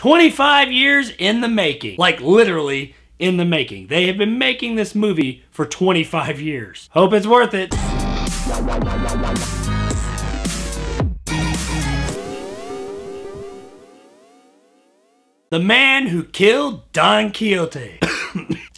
25 years in the making. Like literally in the making. They have been making this movie for 25 years. Hope it's worth it. The Man Who Killed Don Quixote.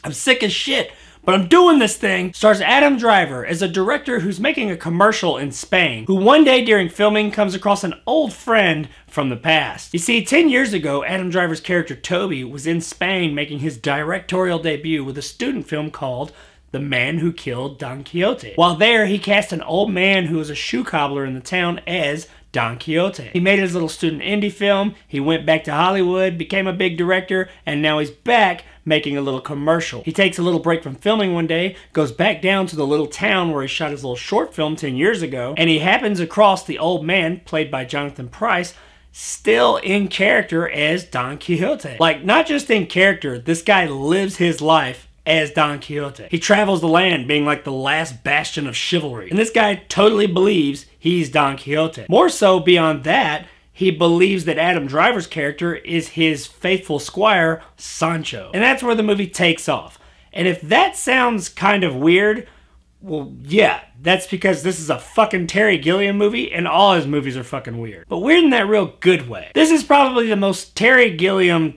I'm sick as shit, but I'm doing this thing. Stars Adam Driver as a director who's making a commercial in Spain, who one day during filming comes across an old friend from the past. You see, 10 years ago, Adam Driver's character Toby was in Spain making his directorial debut with a student film called The Man Who Killed Don Quixote. While there, he cast an old man who was a shoe cobbler in the town as Don Quixote. He made his little student indie film, he went back to Hollywood, became a big director, and now he's back making a little commercial. He takes a little break from filming one day, goes back down to the little town where he shot his little short film 10 years ago, and he happens across the old man, played by Jonathan Pryce, still in character as Don Quixote. Like, not just in character, this guy lives his life as Don Quixote. He travels the land being like the last bastion of chivalry. And this guy totally believes he's Don Quixote. More so beyond that, he believes that Adam Driver's character is his faithful squire, Sancho. And that's where the movie takes off. And if that sounds kind of weird, well, yeah, that's because this is a fucking Terry Gilliam movie, and all his movies are fucking weird. But weird in that real good way. This is probably the most Terry Gilliam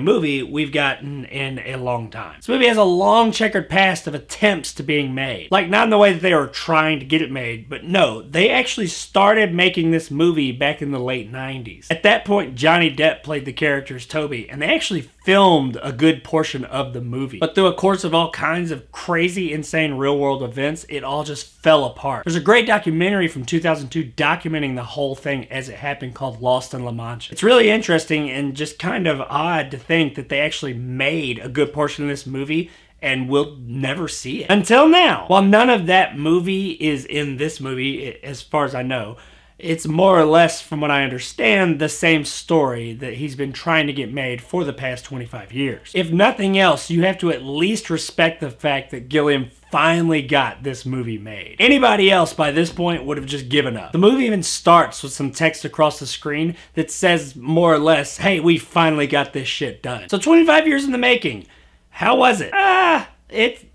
movie we've gotten in a long time. This movie has a long checkered past of attempts to being made. Like, not in the way that they were trying to get it made, but no, they actually started making this movie back in the late 90s. At that point, Johnny Depp played the character as Toby, and they actually filmed a good portion of the movie. But through a course of all kinds of crazy, insane real-world events, it all just fell apart. There's a great documentary from 2002 documenting the whole thing as it happened called Lost in La Mancha. It's really interesting and just kind of odd to think that they actually made a good portion of this movie and we'll never see it. Until now. While none of that movie is in this movie, as far as I know, it's more or less, from what I understand, the same story that he's been trying to get made for the past 25 years. If nothing else, you have to at least respect the fact that Gilliam finally got this movie made. Anybody else by this point would have just given up. The movie even starts with some text across the screen that says more or less, hey, we finally got this shit done. So 25 years in the making. How was it?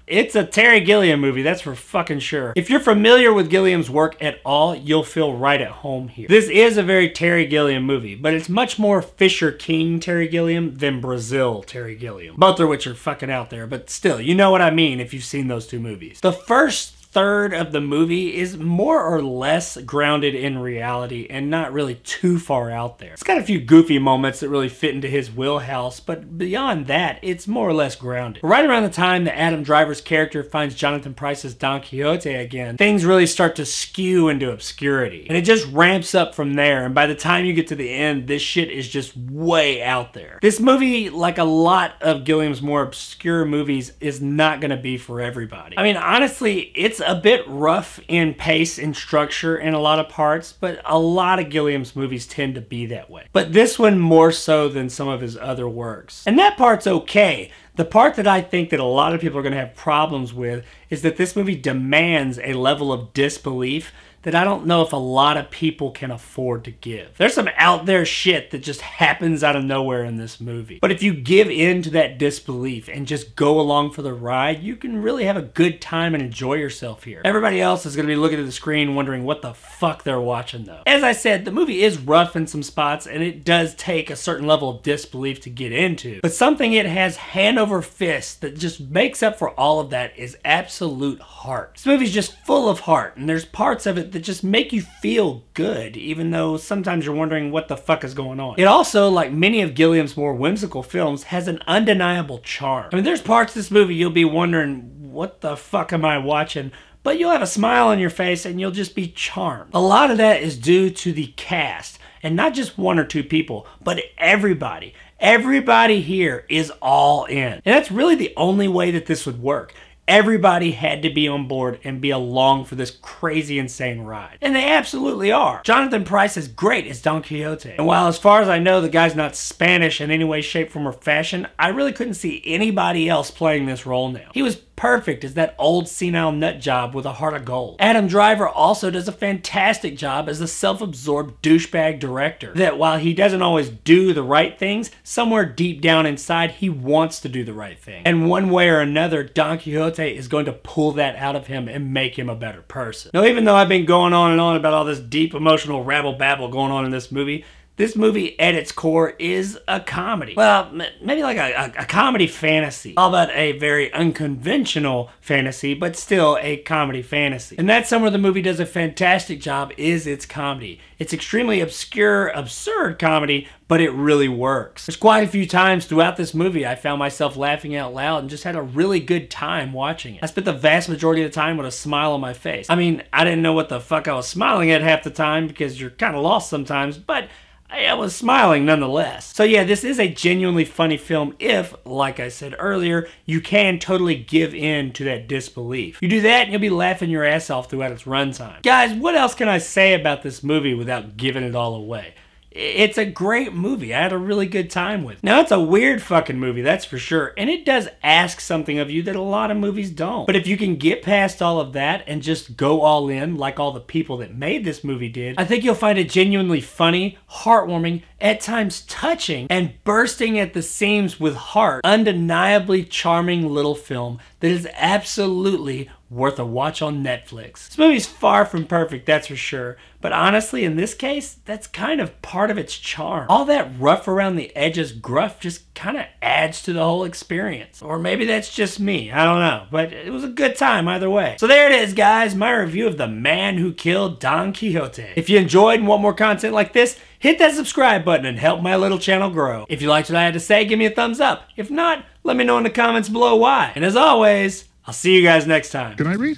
It's a Terry Gilliam movie, that's for fucking sure. If you're familiar with Gilliam's work at all, you'll feel right at home here. This is a very Terry Gilliam movie, but it's much more Fisher King Terry Gilliam than Brazil Terry Gilliam. Both of which are fucking out there, but still, you know what I mean if you've seen those two movies. The first third of the movie is more or less grounded in reality and not really too far out there. It's got a few goofy moments that really fit into his wheelhouse, but beyond that, it's more or less grounded. Right around the time that Adam Driver's character finds Jonathan Pryce's Don Quixote again, things really start to skew into obscurity. And it just ramps up from there, and by the time you get to the end, this shit is just way out there. This movie, like a lot of Gilliam's more obscure movies, is not gonna be for everybody. I mean, honestly, it's a bit rough in pace and structure in a lot of parts, but a lot of Gilliam's movies tend to be that way. But this one more so than some of his other works. And that part's okay. The part that I think that a lot of people are going to have problems with is that this movie demands a level of disbelief that I don't know if a lot of people can afford to give. There's some out there shit that just happens out of nowhere in this movie. But if you give in to that disbelief and just go along for the ride, you can really have a good time and enjoy yourself here. Everybody else is going to be looking at the screen wondering what the fuck they're watching though. As I said, the movie is rough in some spots and it does take a certain level of disbelief to get into. But something it has hand over fist that just makes up for all of that is absolute heart. This movie's just full of heart, and there's parts of it that just make you feel good, even though sometimes you're wondering what the fuck is going on. It also, like many of Gilliam's more whimsical films, has an undeniable charm. I mean, there's parts of this movie you'll be wondering, what the fuck am I watching? But you'll have a smile on your face and you'll just be charmed. A lot of that is due to the cast, and not just one or two people, but everybody. Everybody here is all in. And that's really the only way that this would work. Everybody had to be on board and be along for this crazy, insane ride. And they absolutely are. Jonathan Pryce is great as Don Quixote. And while as far as I know the guy's not Spanish in any way, shape, form, or fashion, I really couldn't see anybody else playing this role now. He was perfect as that old senile nut job with a heart of gold. Adam Driver also does a fantastic job as a self-absorbed douchebag director, that while he doesn't always do the right things, somewhere deep down inside he wants to do the right thing. And one way or another, Don Quixote is going to pull that out of him and make him a better person. Now, even though I've been going on and on about all this deep emotional rabble-babble going on in this movie at its core is a comedy. Well, maybe like a comedy fantasy. All about a very unconventional fantasy, but still a comedy fantasy. And that's somewhere the movie does a fantastic job, is its comedy. It's extremely obscure, absurd comedy, but it really works. There's quite a few times throughout this movie I found myself laughing out loud and just had a really good time watching it. I spent the vast majority of the time with a smile on my face. I mean, I didn't know what the fuck I was smiling at half the time because you're kind of lost sometimes, but I was smiling nonetheless. So yeah, this is a genuinely funny film if, like I said earlier, you can totally give in to that disbelief. You do that and you'll be laughing your ass off throughout its runtime. Guys, what else can I say about this movie without giving it all away? It's a great movie. I had a really good time with it. Now, it's a weird fucking movie, that's for sure, and it does ask something of you that a lot of movies don't. But if you can get past all of that and just go all in, like all the people that made this movie did, I think you'll find it genuinely funny, heartwarming, at times touching, and bursting at the seams with heart, undeniably charming little film that is absolutely worth a watch on Netflix. This movie's far from perfect, that's for sure, but honestly, in this case, that's kind of part of its charm. All that rough around the edges gruff just kind of adds to the whole experience. Or maybe that's just me, I don't know, but it was a good time either way. So there it is, guys, my review of The Man Who Killed Don Quixote. If you enjoyed and want more content like this, hit that subscribe button and help my little channel grow. If you liked what I had to say, give me a thumbs up. If not, let me know in the comments below why. And as always, I'll see you guys next time. Can I read?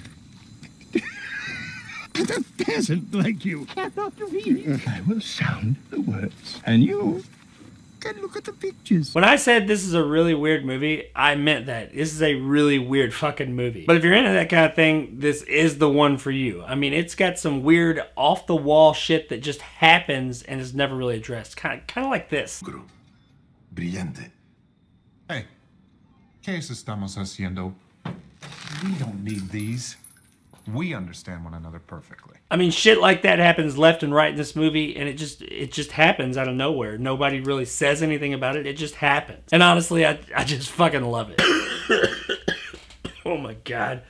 A peasant like you cannot read. I will sound the words, and you can look at the pictures. When I said this is a really weird movie, I meant that. This is a really weird fucking movie. But if you're into that kind of thing, this is the one for you. I mean, it's got some weird, off-the-wall shit that just happens and is never really addressed. Kind of like this. Brillante. Hey, ¿qué estamos haciendo? We don't need these. We understand one another perfectly. I mean, shit like that happens left and right in this movie, and it just happens out of nowhere. Nobody really says anything about it. It just happens. And honestly, I just fucking love it. Oh my god.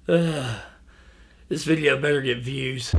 This video better get views.